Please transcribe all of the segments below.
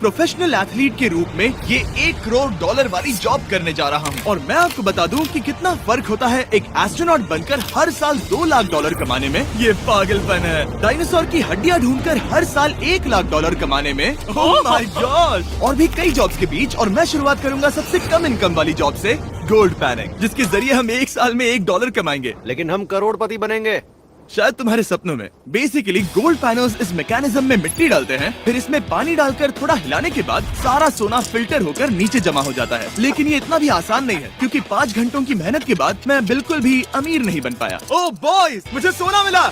Professional athlete के रूप में ये $1 करोड़ वाली जॉब करने जा रहा हूँ। और मैं आपको बता दूँ कि कितना फर्क होता है एक एस्ट्रोनॉट बनकर हर साल $2 लाख कमाने में। ये पागलपन है। डायनासोर की हड्डियाँ ढूंढकर हर साल $1 लाख कमाने में। Oh my God. और भी कई जॉब्स के बीच, और मैं शुरुआत करूंगा सबसे कम इनकम वाली जॉब से, गोल्ड पैनिंग, जिसके जरिए हम एक साल में $1 कमाएंगे। लेकिन हम करोड़पति बनेंगे शायद तुम्हारे सपनों में। बेसिकली गोल्ड पैनल्स इस मैकेनिज्म में मिट्टी डालते हैं, फिर इसमें पानी डालकर थोड़ा हिलाने के बाद सारा सोना फिल्टर होकर नीचे जमा हो जाता है। लेकिन ये इतना भी आसान नहीं है, क्योंकि 5 घंटों की मेहनत के बाद मैं बिल्कुल भी अमीर नहीं बन पाया। ओह बॉयज, मुझे सोना मिला।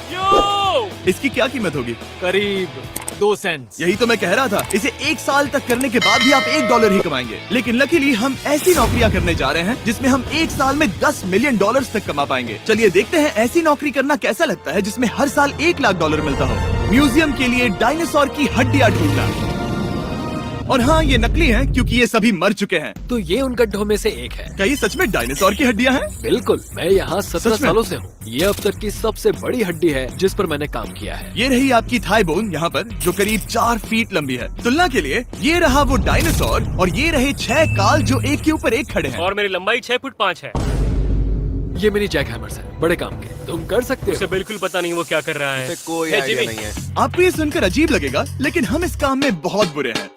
इसकी क्या कीमत होगी? करीब 2 सेंट्स। यही तो मैं कह रहा था। इसे 1 साल तक करने के बाद भी आप $1 ही कमाएंगे। लेकिन लकीली हम ऐसी नौकरियां करने जा रहे हैं जिसमें हम 1 साल में $10 मिलियन तक कमा पाएंगे। चलिए देखते हैं ऐसी नौकरी करना कैसा लगता है जिसमें हर साल $1 लाख मिलता हो। म्यूजियम के लिए डायनासोर की हड्डियां ढूंढना। और हाँ, ये नकली हैं क्योंकि ये सभी मर चुके हैं। तो ये उन गड्ढों में से एक है। क्या ये सच में डायनासोर की हड्डियां हैं? बिल्कुल, मैं यहाँ 17 सच में? सालों से हूँ। ये अब तक की सबसे बड़ी हड्डी है जिस पर मैंने काम किया है। ये रही आपकी थाई बोन यहाँ पर, जो करीब 4 फीट लंबी है। तुलना के लिए ये रहा वो डायनासोर, और ये रहे 6 काल जो एक के ऊपर एक खड़े हैं। और मेरी लंबाई 6 फुट 5 है। ये मेरी जैक हैमर्स है, बड़े काम के। तुम कर सकते उसे हो। बिल्कुल पता नहीं वो क्या कर रहा है। कोई है, आइडिया जिमी। नहीं है। आपको ये सुनकर अजीब लगेगा, लेकिन हम इस काम में बहुत बुरे हैं।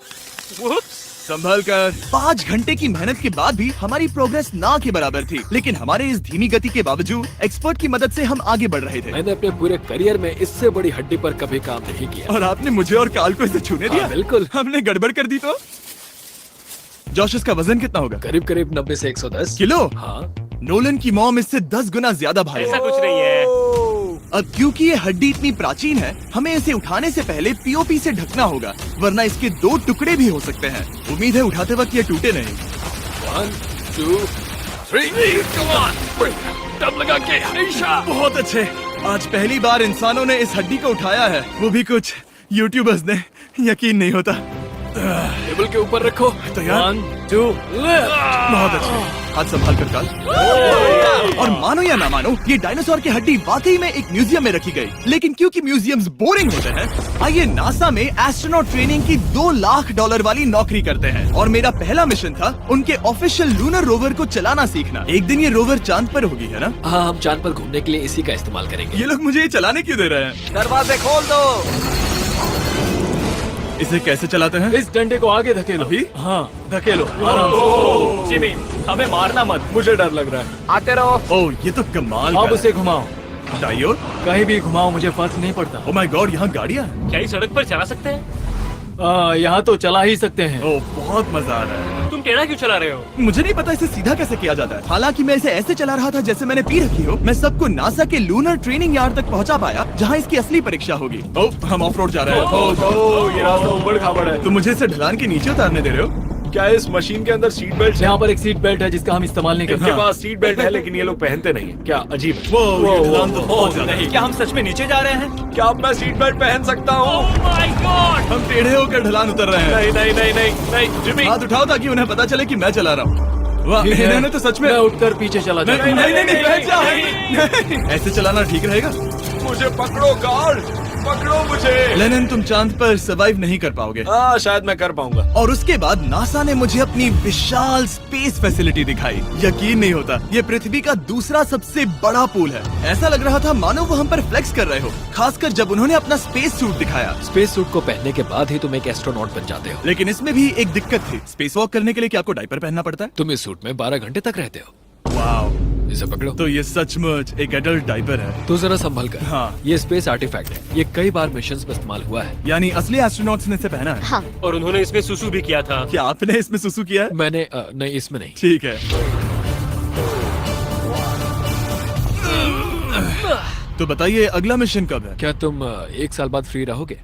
Whoops! संभल कर। 5 घंटे की मेहनत के बाद भी हमारी प्रोग्रेस ना के बराबर थी। लेकिन हमारे इस धीमी गति के बावजूद एक्सपर्ट की मदद से हम आगे बढ़ रहे थे। मैंने अपने पूरे करियर में इससे बड़ी हड्डी पर कभी काम नहीं किया। और आपने मुझे और काल को इसे छूने दिया? हाँ, बिल्कुल। हमने गड़बड़ कर दी तो? जोश, इसका वजन कितना होगा? करीब करीब 90 से 110 किलो? हाँ। नोलन की मॉम इससे 10 गुना ज्यादा भारी ऐसा है। कुछ नहीं है। अब क्योंकि ये हड्डी इतनी प्राचीन है, हमें इसे उठाने से पहले पीओपी से ढकना होगा, वरना इसके 2 टुकड़े भी हो सकते हैं। उम्मीद है उठाते वक्त ये टूटे नहीं। 1 2 3 come on, दम लगा के हमेशा। बहुत अच्छे। आज पहली बार इंसानों ने इस हड्डी को उठाया है, वो भी कुछ यूट्यूबर्स ने। यकीन नहीं होता। टेबल के ऊपर रखो। तैयार? 1 2 बहुत अच्छे। हाथ संभाल कर काल। और मानो या ना मानो, ये डायनासोर की हड्डी वाकई में एक म्यूजियम में रखी गई। लेकिन क्योंकि म्यूजियम्स बोरिंग होते हैं, आइए नासा में एस्ट्रोनॉट ट्रेनिंग की $2 लाख वाली नौकरी करते हैं। और मेरा पहला मिशन था उनके ऑफिशियल लूनर रोवर को चलाना सीखना। एक दिन ये रोवर चांद पर होगी, है ना? हाँ, हम चांद पर घूमने के लिए इसी का इस्तेमाल करेंगे। ये लोग मुझे ये चलाने क्यों दे रहे हैं? दरवाजे खोल दो। इसे कैसे चलाते हैं? इस डंडे को आगे धकेलो। अभी? हाँ, धकेलो आराम से। जिमी, हमें मारना मत। मुझे डर लग रहा है। आते रहो। ओह, ये तो कमाल अब का उसे घुमाओ। है। दाईं ओर? कहीं भी घुमाओ, मुझे फर्क नहीं पड़ता। ओह माय गॉड, यहाँ गाड़ियाँ हैं। क्या इस सड़क पर चला सकते हैं? यहाँ तो चला ही सकते हैं। ओह, बहुत मजा आ रहा है। तुम टेढ़ा क्यों चला रहे हो? मुझे नहीं पता इसे सीधा कैसे किया जाता है। हालांकि मैं इसे ऐसे चला रहा था जैसे मैंने पी रखी हो। मैं सबको नासा के लूनर ट्रेनिंग यार्ड तक पहुंचा पाया, जहां इसकी असली परीक्षा होगी। ओह, हम ऑफ रोड जा रहे हैं। ये रास्ता ऊबड़ खाबड़ है। तो मुझे इसे ढलान के नीचे उतारने दे रहे हो? क्या इस मशीन के अंदर सीट बेल्ट? यहाँ पर एक सीट बेल्ट है जिसका हम इस्तेमाल नहीं करते। इनके पास सीट बेल्ट है लेकिन ये लोग पहनते नहीं। क्या अजीब है। वो, ये ढलान तो बहुत ज्यादा है। क्या हम सच में नीचे जा रहे हैं? क्या अब मैं सीट बेल्ट पहन सकता हूँ? Oh my God! हम टेढ़े होकर ढलान उतर रहे हैं। नहीं नहीं नहीं नहीं नहीं जिमी। हाथ उठाओ ताकि उन्हें पता चले कि मैं चला रहा हूँ। वाह, ठीक है। इन्होंने तो सच में। मैं उठकर पीछे चला नहीं जाता नहीं हूँ। नहीं, बैठ जाओ। नहीं। ऐसे चलाना ठीक रहेगा? मुझे पकड़ो गार्ड, पकड़ो मुझे। लेनिन, तुम चांद पर सर्वाइव नहीं कर पाओगे। हाँ, शायद मैं कर पाऊंगा। और उसके बाद नासा ने मुझे अपनी विशाल स्पेस फैसिलिटी दिखाई। यकीन नहीं होता, ये पृथ्वी का दूसरा सबसे बड़ा पूल है। ऐसा लग रहा था मानो वो हम पर फ्लेक्स कर रहे हो, खासकर जब उन्होंने अपना स्पेस सूट दिखाया। स्पेस सूट को पहनने के बाद ही तुम एक एस्ट्रोनॉट बन जाते हो। लेकिन इसमें भी एक दिक्कत थी। स्पेस वॉक करने के लिए क्या आपको डायपर पहनना पड़ता है? तुम इस सूट में 12 घंटे तक रहते हो। वाओ, इसे पकड़ो। तो ये सचमुच एक एडल्ट डायपर है। तो जरा संभल कर। हाँ। ये स्पेस आर्टिफैक्ट है। ये कई बार मिशंस में इस्तेमाल हुआ है। यानी असली एस्ट्रोनॉट्स ने इसे पहना है। हाँ, और उन्होंने इसमें सुसु भी किया था। क्या आपने इसमें सुसु किया है? मैंने नहीं, इसमें नहीं। ठीक है। तो बताइए अगला मिशन कब है? क्या तुम 1 साल बाद फ्री रहोगे?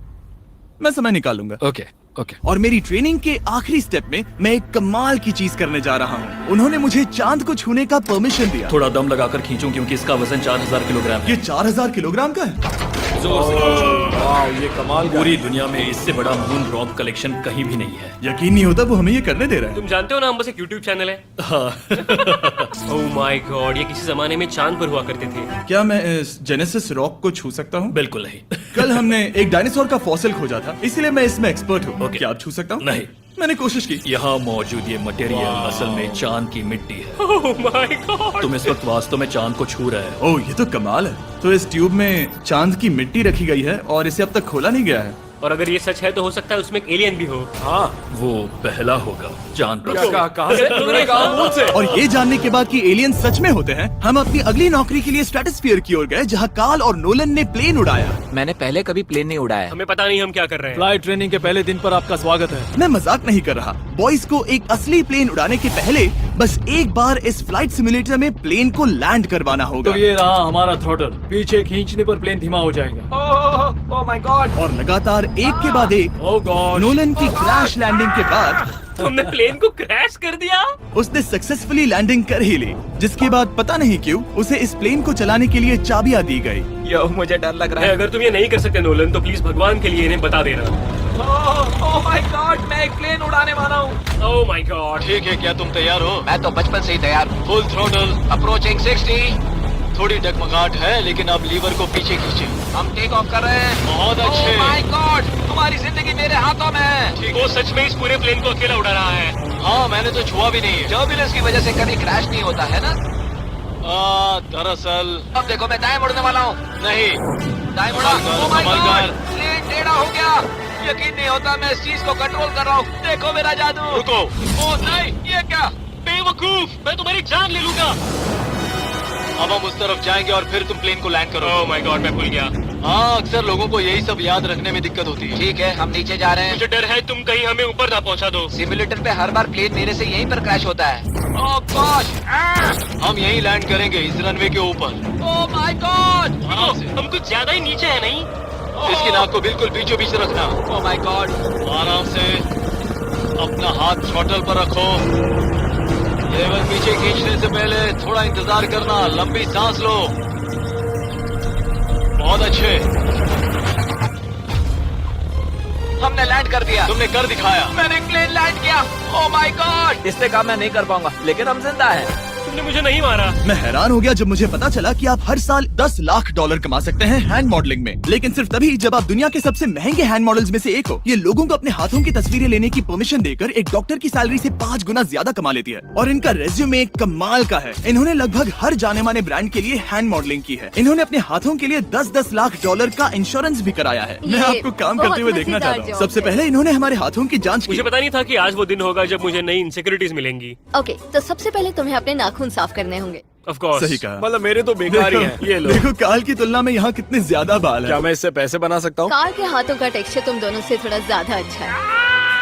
मैं समय निकाल लूंगा। Okay okay. और मेरी ट्रेनिंग के आखिरी स्टेप में मैं एक कमाल की चीज करने जा रहा हूँ। उन्होंने मुझे चांद को छूने का परमिशन दिया। थोड़ा दम लगाकर खींचूं क्योंकि इसका वजन 4000 किलोग्राम है। ये 4000 किलोग्राम का है। जोर से खींचो। वाह, ये कमाल का पूरी दुनिया में इससे बड़ा मून रॉक कलेक्शन कहीं भी नहीं है। यकीन नहीं होता वो हमें ये करने दे रहा है। तुम जानते हो ना, हम बस एक YouTube चैनल है। Oh my God! ये किसी जमाने में चांद पर हुआ करते थे। क्या मैं इस जेनेसिस रॉक को छू सकता हूँ? बिल्कुल नहीं। कल हमने एक डायनासोर का फॉसिल खोजा था, इसलिए मैं इसमें एक्सपर्ट हूँ। ओके। क्या आप छू सकता हूँ? नहीं। मैंने कोशिश की। यहाँ मौजूद ये मटेरियल असल में चांद की मिट्टी है। Oh my God. तुम इस वक्त वास्तव में चांद को छू रहे हो। ओह, ये तो कमाल है। तो इस ट्यूब में चांद की मिट्टी रखी गई है और इसे अब तक खोला नहीं गया है। और अगर ये सच है तो हो सकता है उसमें एक एलियन भी हो। हाँ, वो पहला होगा चांद पर। कहाँ से? तुमने कहा मुझ से? और ये जानने के बाद कि एलियन सच में होते हैं, हम अपनी अगली नौकरी के लिए स्ट्रेटोस्फीयर की ओर गए, जहाँ कार्ल और नोलन ने प्लेन उड़ाया। मैंने पहले कभी प्लेन नहीं उड़ाया। हमें पता नहीं हम क्या कर रहे हैं। फ्लाइट ट्रेनिंग के पहले दिन पर आपका स्वागत है। मैं मजाक नहीं कर रहा। बॉयज को एक असली प्लेन उड़ाने के पहले बस एक बार इस फ्लाइट सिमुलेटर में प्लेन को लैंड करवाना होगा। तो ये रहा हमारा थ्रॉटल। पीछे खींचने पर प्लेन धीमा हो जाएगा। Oh my God. और लगातार एक के बाद एक ओह गॉड। नोलन की क्रैश लैंडिंग के बाद तुमने प्लेन को क्रैश कर दिया। उसने सक्सेसफुली लैंडिंग कर ही ली, जिसके बाद पता नहीं क्यों उसे इस प्लेन को चलाने के लिए चाबियां दी गई। यो, मुझे डर लग रहा है। अगर तुम ये नहीं कर सकते नोलन तो प्लीज भगवान के लिए इन्हें बता देना। ओह माय गॉड, मैं एक प्लेन उड़ाने वाला हूँ। Oh my God. ठीक है, क्या तुम तैयार हो? मैं तो बचपन से ही तैयार हूँ। Full throttle. अप्रोचिंग 60। थोड़ी डगमगाहट है, लेकिन अब लीवर को पीछे खींचे। हम टेक ऑफ कर रहे हैं। बहुत अच्छे। ओह माय गॉड, तुम्हारी जिंदगी मेरे हाथों में है। वो सच में इस पूरे प्लेन को अकेला उड़ा रहा है। हाँ, मैंने तो छुआ भी नहीं है। टर्बुलेंस की वजह से कभी क्रैश नहीं होता है ना? दरअसल अब देखो, मैं दाएं मुड़ने वाला हूँ। नहीं। दाएं मुड़ा। संभल कर, ओह माय संभल गॉड, कर। प्लेन टेढ़ा हो गया। यकीन नहीं होता, मैं इस चीज को कंट्रोल कर रहा हूँ। देखो मेरा जादू। रुको। ओह नहीं, ये क्या? बेवकूफ, मैं तुम्हारी जान ले लूंगा। अब हम उस तरफ जाएंगे और फिर तुम प्लेन को लैंड करो। ओह माय गॉड, मैं भूल गया। हाँ, अक्सर लोगों को यही सब याद रखने में दिक्कत होती है। ठीक है, हम नीचे जा रहे हैं। मुझे डर है तुम कहीं हमें ऊपर ना पहुंचा दो। सिमुलेटर पे हर बार प्लेन मेरे से यहीं पर क्रैश होता है। ओह गॉश। हम यहीं लैंड करेंगे, इस रनवे के ऊपर। Oh my God. हम कुछ ज्यादा ही नीचे है नहीं? इसकी नाक को बिल्कुल बीचों बीच रखना। Oh my God. आराम से अपना हाथ थ्रॉटल पर रखो। लेवल पीछे खींचने से पहले थोड़ा इंतजार करना, लंबी सांस लो। बहुत अच्छे। हमने लैंड कर दिया। तुमने कर दिखाया। मैंने प्लेन लैंड किया। Oh my God. इसने कहा मैं नहीं कर पाऊंगा, लेकिन हम जिंदा हैं। तुमने मुझे नहीं मारा। मैं हैरान हो गया जब मुझे पता चला कि आप हर साल 10 लाख डॉलर कमा सकते हैं हैंड मॉडलिंग में, लेकिन सिर्फ तभी जब आप दुनिया के सबसे महंगे हैंड मॉडल्स में से एक हो। ये लोगों को अपने हाथों की तस्वीरें लेने की परमिशन देकर एक डॉक्टर की सैलरी से 5 गुना ज्यादा कमा लेती है। और इनका रेज्यूमे कमाल का है। इन्होंने लगभग हर जाने माने ब्रांड के लिए हैंड मॉडलिंग की है। इन्होंने अपने हाथों के लिए 10-10 लाख डॉलर का इंश्योरेंस भी कराया है। मैं आपको काम करते हुए देखना चाहता हूँ। सबसे पहले इन्होंने हमारे हाथों की जाँच की। मुझे पता नहीं था कि आज वो दिन होगा जब मुझे नई इनसिक्योरिटीज मिलेंगी। ओके, तो सबसे पहले तुम्हें अपने नाखून साफ करने होंगे। Of course. सही कहा। मतलब मेरे तो बेकार ही हैं। ये लो। देखो काल की तुलना में यहाँ कितने ज्यादा बाल क्या है। मैं इससे पैसे बना सकता हूँ? कार के हाथों का टेक्सचर तुम दोनों से थोड़ा ज्यादा अच्छा है।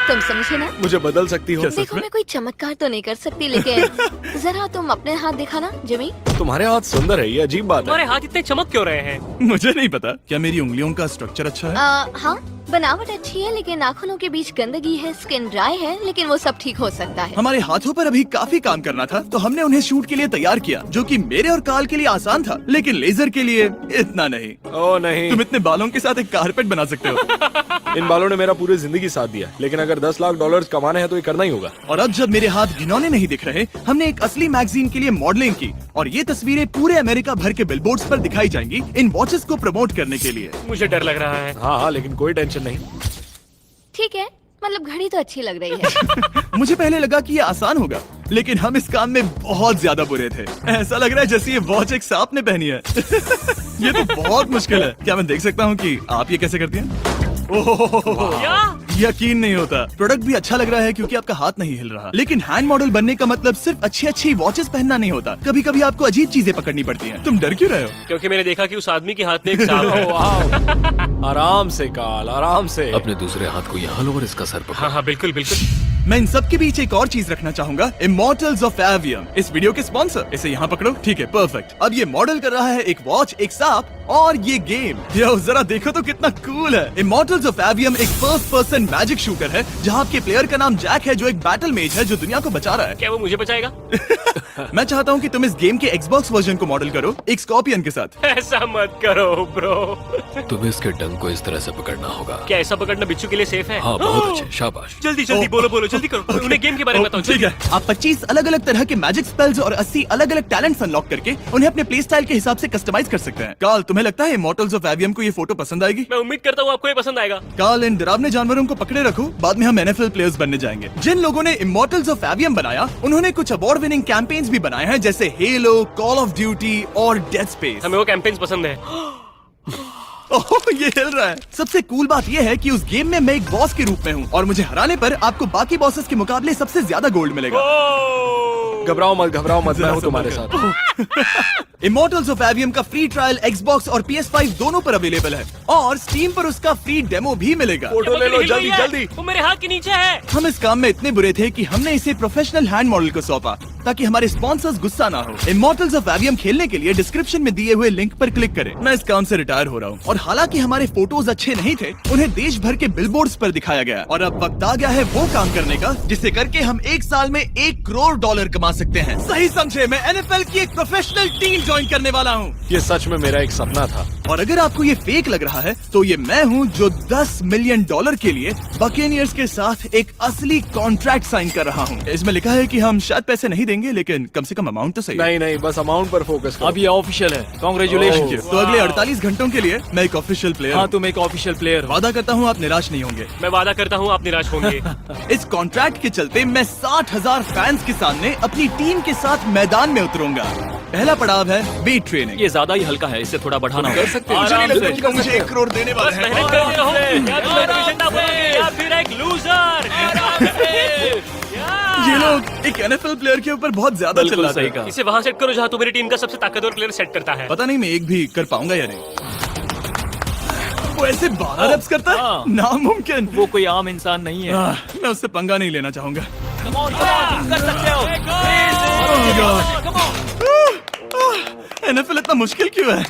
तुम समझे ना? मुझे बदल सकती हो? देखो, मैं कोई चमत्कार तो नहीं कर सकती, लेकिन जरा तुम अपने हाथ दिखाना जिमी। तुम्हारे हाथ सुंदर है, ये अजीब बात है। तुम्हारे हाथ इतने चमक क्यों रहे हैं? मुझे नहीं पता। क्या मेरी उंगलियों का स्ट्रक्चर अच्छा है? हाँ, बनावट अच्छी है, लेकिन नाखूनों के बीच गंदगी है, स्किन ड्राई है, लेकिन वो सब ठीक हो सकता है। हमारे हाथों पर अभी काफी काम करना था, तो हमने उन्हें शूट के लिए तैयार किया, जो कि मेरे और काल के लिए आसान था, लेकिन लेजर के लिए इतना नहीं। ओह नहीं। तुम इतने बालों के साथ एक कारपेट बना सकते हो। इन बालों ने मेरा पूरी जिंदगी साथ दिया, लेकिन अगर 10 लाख डॉलर कमाने हैं तो ये करना ही होगा। और अब जब मेरे हाथ घिनौने नहीं दिख रहे, हमने एक असली मैगजीन के लिए मॉडलिंग की, और ये तस्वीरें पूरे अमेरिका भर के बिलबोर्ड्स पर दिखाई जाएंगी इन वॉचेस को प्रमोट करने के लिए। मुझे डर लग रहा है। हाँ, लेकिन कोई टेंशन नहीं। ठीक है, मतलब घड़ी तो अच्छी लग रही है। मुझे पहले लगा कि ये आसान होगा, लेकिन हम इस काम में बहुत ज्यादा बुरे थे। ऐसा लग रहा है जैसे ये वॉच एक सांप ने पहनी है। ये तो बहुत मुश्किल है। क्या मैं देख सकता हूँ कि आप ये कैसे करती हैं? ओह, क्या? यकीन नहीं होता। प्रोडक्ट भी अच्छा लग रहा है क्योंकि आपका हाथ नहीं हिल रहा, लेकिन हैंड मॉडल बनने का मतलब सिर्फ अच्छी वॉचेस पहनना नहीं होता। कभी कभी आपको अजीब चीजें पकड़नी पड़ती हैं। तुम डर क्यों रहे हो? क्योंकि मैंने देखा कि उस आदमी के हाथ में एक सांप है। वाह। आराम से काल, आराम से। अपने दूसरे हाथ को यहाँ लो और इसका सर पकड़ो। हाँ हाँ, बिल्कुल बिल्कुल। मैं इन सब के बीच एक और चीज रखना चाहूंगा, इमॉर्टल्स ऑफ एवियम, इस वीडियो के स्पॉन्सर। इसे यहाँ पकड़ो। ठीक है, परफेक्ट। अब ये मॉडल कर रहा है एक वॉच, एक सांप और ये गेम। यो, जरा देखो तो कितना कूल है। इमॉर्टल्स ऑफ एवियम एक फर्स्ट पर्सन मैजिक शूटर है, जहाँ आपके प्लेयर का नाम जैक है, जो एक बैटल मेज है जो दुनिया को बचा रहा है। क्या वो मुझे बचाएगा? मैं चाहता हूँ कि तुम इस गेम के एक्सबॉक्स वर्जन को मॉडल करो, एक स्कॉर्पियन के साथ। ऐसा मत करो ब्रो। तुम्हें इसके डंक को इस तरह से पकड़ना होगा। क्या ऐसा पकड़ना बिच्छू के लिए सेफ है? हाँ, बहुत अच्छे, शाबाश। जल्दी जल्दी बोलो बोलो जल्दी करो, उन्हें गेम के बारे में बताओ। ठीक है, आप 25 अलग अलग तरह के मैजिक स्पेल्स और 80 अलग अलग टैलेंट्स अनलॉक करके उन्हें अपने प्ले स्टाइल के हिसाब से कस्टमाइज कर सकते हैं। कार्ल, तुम्हें लगता है इमॉर्टल्स ऑफ एवियम को ये फोटो पसंद आएगी? मैं उम्मीद करता हूँ आपको ये पसंद आएगा। कार्ल, इन डरावने जानवरों को पकड़े रखो, बाद में हम NFL प्लेयर्स बनने जाएंगे। जिन लोगों ने इमॉर्टल्स ऑफ एवियम बनाया, उन्होंने कुछ अवार्ड विनिंग कैंपेन्स भी बनाए हैं, जैसे हेलो, कॉल ऑफ ड्यूटी और डेड स्पेस। हमें वो कैंपेन्स पसंद है। ओह, ये हिल रहा है। सबसे कूल बात ये है कि उस गेम में मैं एक बॉस के रूप में हूँ और मुझे हराने पर आपको बाकी बॉसेस के मुकाबले सबसे ज्यादा गोल्ड मिलेगा। घबराओ मत, मैं हूँ तुम्हारे साथ। इमॉर्टल्स ऑफ एवियम का फ्री ट्रायल Xbox और PS5 दोनों पर अवेलेबल है और Steam पर उसका फ्री डेमो भी मिलेगा। फोटो ले लो जल्दी जल्दी। वो मेरे हाथ के नीचे है। हम इस काम में इतने बुरे थे कि हमने इसे प्रोफेशनल हैंड मॉडल को सौंपा ताकि हमारे स्पॉन्सर्स गुस्सा ना हो। इमॉर्टल्स ऑफ एवियम खेलने के लिए डिस्क्रिप्शन में दिए हुए लिंक पर क्लिक करें। मैं इस काम से रिटायर हो रहा हूँ और हालांकि हमारे फोटोज अच्छे नहीं थे, उन्हें देश भर के बिलबोर्ड्स पर दिखाया गया और अब वक्त आ गया है वो काम करने का जिसे करके हम एक साल में $1 करोड़ कमा सकते हैं। सही समझे, मैं NFL की एक प्रोफेशनल टीम ज्वाइन करने वाला हूँ। ये सच में मेरा एक सपना था। और अगर आपको ये फेक लग रहा है तो ये मैं हूँ जो $10 मिलियन के लिए बकेनियर्स के साथ एक असली कॉन्ट्रैक्ट साइन कर रहा हूँ। इसमें लिखा है कि हम शायद पैसे नहीं देंगे, लेकिन कम से कम अमाउंट तो सही। नहीं, बस अमाउंट पर फोकस करो। अब ये ऑफिशियल है। कांग्रेचुलेशन। तो अगले 48 घंटों के लिए मैं एक ऑफिशियल प्लेयर हाँ, हूँ। तुम एक ऑफिशियल प्लेयर हो। वादा करता हूँ आप निराश नहीं होंगे। मैं वादा करता हूँ आप निराश होंगे। इस कॉन्ट्रैक्ट के चलते मैं 60,000 फैंस के सामने अपनी टीम के साथ मैदान में उतरूंगा। पहला पड़ाव है वेट ट्रेनिंग। ये ज्यादा ही हल्का है, इसे थोड़ा बढ़ाना कर सकते हैं। मुझे नहीं लगता कि वो मुझे $1 करोड़ देने वाले हैं। मेहनत करते रहो, या तो मैं झंडा बोलोगे या फिर एक लूजर। ये लोग एक NFL प्लेयर के ऊपर बहुत ज्यादा बिल्कुल चिल्लाते सही हैं। कहा। इसे वहाँ सेट करो जहाँ तुम्हारी टीम का सबसे ताकतवर प्लेयर सेट करता है। पता नहीं मैं एक भी कर पाऊंगा या नहीं। वो ऐसे 12 reps करता है, हाँ। नामुमकिन। वो कोई आम इंसान नहीं है। मैं उससे पंगा नहीं लेना चाहूंगा। तुम कर सकते हो। NFL इतना मुश्किल क्यों है?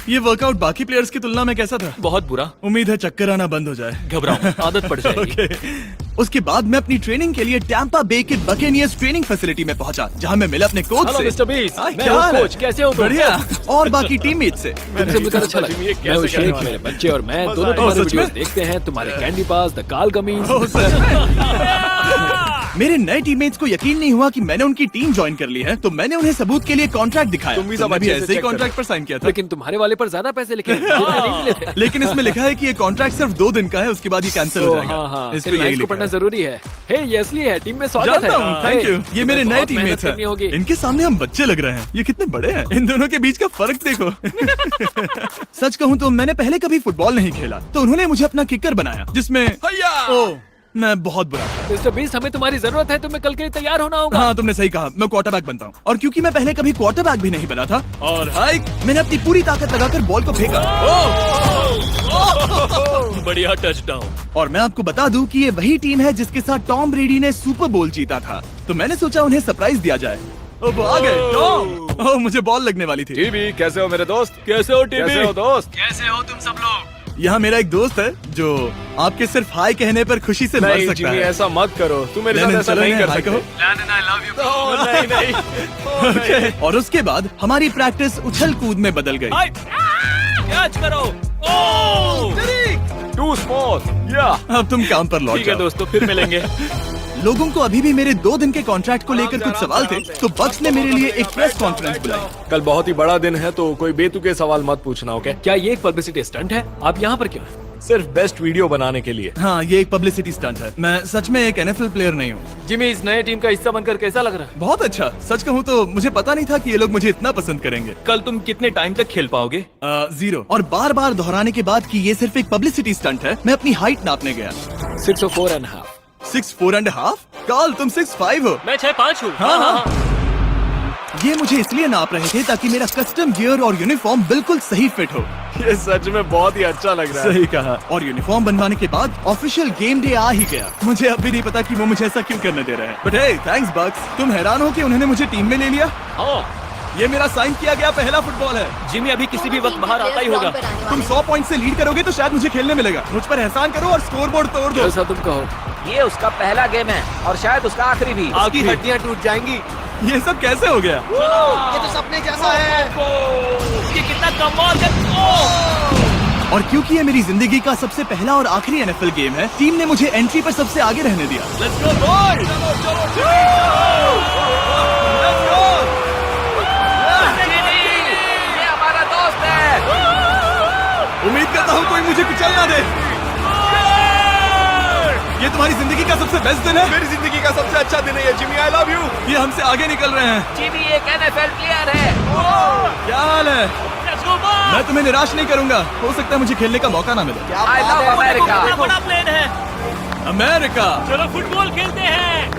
ये वर्कआउट बाकी प्लेयर्स की तुलना में कैसा था? बहुत बुरा। उम्मीद है चक्कर आना बंद हो जाए। घबराओ, आदत पड़ जाएगी। ओके। उसके बाद मैं अपनी ट्रेनिंग के लिए टैंपा बे के बकेनियर्स ट्रेनिंग फैसिलिटी में पहुंचा, जहां मैं मिला अपने कोच हेलो से। मिस्टर बीस, हाँ, मैं क्या हूँ हाल है? कोच, कैसे हो तुम? बढ़िया। और बाकी टीममेट से। तुमसे मिलकर अच्छा लगा। मैं हूँ शेख, मेरे बच्चे और मैं दोनों तुम्हारे सच में? वीडियोस देखते हैं, तुम्हारे कैंडी पास, द काल गमीज। ओह, सच में? मेरे नए टीममेट्स को यकीन नहीं हुआ कि मैंने उनकी टीम ज्वाइन कर ली है, तो मैंने उन्हें सबूत के लिए कॉन्ट्रैक्ट दिखाया। तुम भी सब मैं भी अच्छे से ऐसे ही check कॉन्ट्रैक्ट पर साइन किया था। लेकिन तुम्हारे वाले पर ज्यादा पैसे लिखे हैं। नहीं मिले थे। लेकिन इसमें लिखा है कि ये कॉन्ट्रैक्ट सिर्फ 2 दिन का है, उसके बाद ये कैंसिल हो जाएगा। हाँ, इस पे इन यही लाइन्स को लिखा पढ़ना है। जरूरी है। हे, ये असली है, टीम में स्वागत है। जानता हूँ, थैंक यू। ये मेरे नए बहुत मेहनत टीममेट्स करनी होगी। हैं। इनके सामने हम बच्चे लग रहे हैं। ये कितने बड़े हैं। इन दोनों के बीच का फर्क देखो। सच कहूँ तो मैंने पहले कभी फुटबॉल नहीं खेला, तो उन्होंने मुझे अपना किकर बनाया, जिसमें ओह, मैं बहुत बुरा था। मिस्टर बीस, हमें तुम्हारी जरूरत है, तुम्हें कल के लिए तैयार होना होगा। हाँ, तुमने सही कहा, मैं क्वार्टरबैक बनता हूँ। और क्योंकि मैं पहले कभी क्वार्टरबैक भी नहीं बना था, और हाइक, मैंने अपनी पूरी ताकत लगाकर बॉल को फेंका। बढ़िया टचडाउन। और मैं आपको बता दूं कि ये वही टीम है जिसके साथ टॉम ब्रेडी ने सुपर बोल जीता था, तो मैंने सोचा उन्हें सरप्राइज दिया जाए। वो आ गए टॉम। ओह, मुझे बॉल लगने वाली थी। टीबी, कैसे हो मेरे दोस्त? कैसे हो टीवी? कैसे हो दोस्त? कैसे हो तुम सब लोग? यहाँ मेरा एक दोस्त है जो आपके सिर्फ हाय कहने पर खुशी से मर नहीं सकता जिमी, है। ऐसा मत करो। तुम मेरे साथ लेनिन, ऐसा चलो नहीं इन्हें कर हाय सकते। कहो। ओह, नहीं। ओके। और उसके बाद हमारी प्रैक्टिस उछल कूद में बदल गई। कैच करो। ओह! Too small. या अब तुम काम पर लौट ठीक है जाओ। दोस्तों, फिर मिलेंगे। लोगों को अभी भी मेरे 2 दिन के कॉन्ट्रैक्ट को लेकर कुछ सवाल थे, तो बक्स ने मेरे लिए एक प्रेस कॉन्फ्रेंस बुलाई। कल बहुत ही बड़ा दिन है, तो कोई बेतुके सवाल मत पूछना, ओके? क्या ये एक पब्लिसिटी स्टंट है? आप यहाँ पर क्यों हैं? सिर्फ बेस्ट वीडियो बनाने के लिए। हाँ, ये एक पब्लिसिटी स्टंट है। मैं सच में एक NFL प्लेयर नहीं हूँ। जिमी, इस नए टीम का हिस्सा बनकर कैसा लग रहा है? बहुत अच्छा। सच कहूँ तो मुझे पता नहीं था कि ये लोग मुझे इतना पसंद करेंगे। कल तुम कितने टाइम तक खेल पाओगे? 0। और बार बार दोहराने के बाद कि ये सिर्फ एक पब्लिसिटी स्टंट है, मैं अपनी हाइट नापने गया। 6'4.5". 6'4.5"? कार्ल, तुम 6'5" हो। मैं 6'5" हूँ। हाँ। ये मुझे इसलिए नाप रहे थे ताकि मेरा कस्टम गियर और यूनिफॉर्म बिल्कुल सही फिट हो। ये सच में बहुत ही अच्छा लग रहा है। सही कहा। और यूनिफॉर्म बनवाने के बाद ऑफिशियल गेम डे आ ही गया। मुझे अब भी नहीं पता कि वो मुझे ऐसा क्यों करने दे रहे हैं। बट हे, थैंक्स बक्स। तुम हैरान हो कि उन्होंने मुझे टीम में ले लिया? ये मेरा साइन किया गया पहला फुटबॉल है। जिमी अभी किसी भी वक्त बाहर आता ही होगा। तुम 100 पॉइंट से लीड करोगे तो शायद मुझे खेलने मिलेगा। मुझ पर एहसान करो और स्कोर बोर्ड तोड़ दो। जैसा तुम कहो। ये उसका पहला गेम है और शायद उसका आखिरी भी। आपकी हड्डियां टूट जाएंगी। ये सब कैसे हो गया? ये तो सपने जैसा है। ये कितना कमाल का। और क्योंकि ये मेरी जिंदगी का सबसे पहला और आखिरी एनएफएल गेम है, टीम ने मुझे एंट्री पर सबसे आगे रहने दिया। Let's go boys. ये हमारा दोस्त है। उम्मीद करता हूँ कोई मुझे कुचल ना दे। ये तुम्हारी जिंदगी का सबसे बेस्ट दिन है। मेरी जिंदगी का सबसे अच्छा दिन है ये, जिमी। I love you. ये हमसे आगे निकल रहे हैं। जिमी एक एनएफएल प्लेयर है। क्या हाल है? मैं तुम्हें निराश नहीं करूंगा। हो सकता है मुझे खेलने का मौका ना मिले। I love America. बड़ा प्लेन है। अमेरिका। चलो फुटबॉल खेलते हैं।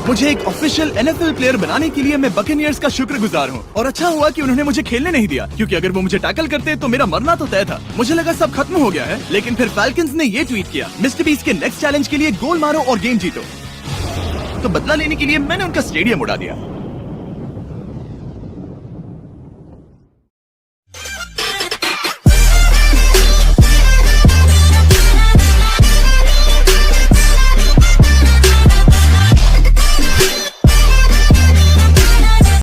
मुझे एक ऑफिशियल एनएफएल प्लेयर बनाने के लिए मैं बकेनियर्स का शुक्रगुजार हूँ। और अच्छा हुआ कि उन्होंने मुझे खेलने नहीं दिया, क्योंकि अगर वो मुझे टैकल करते तो मेरा मरना तो तय था। मुझे लगा सब खत्म हो गया है, लेकिन फिर फैल्कन्स ने ये ट्वीट किया, मिस्टर बीस्ट के नेक्स्ट चैलेंज के लिए गोल मारो और गेम जीतो। तो बदला लेने के लिए मैंने उनका स्टेडियम उड़ा दिया।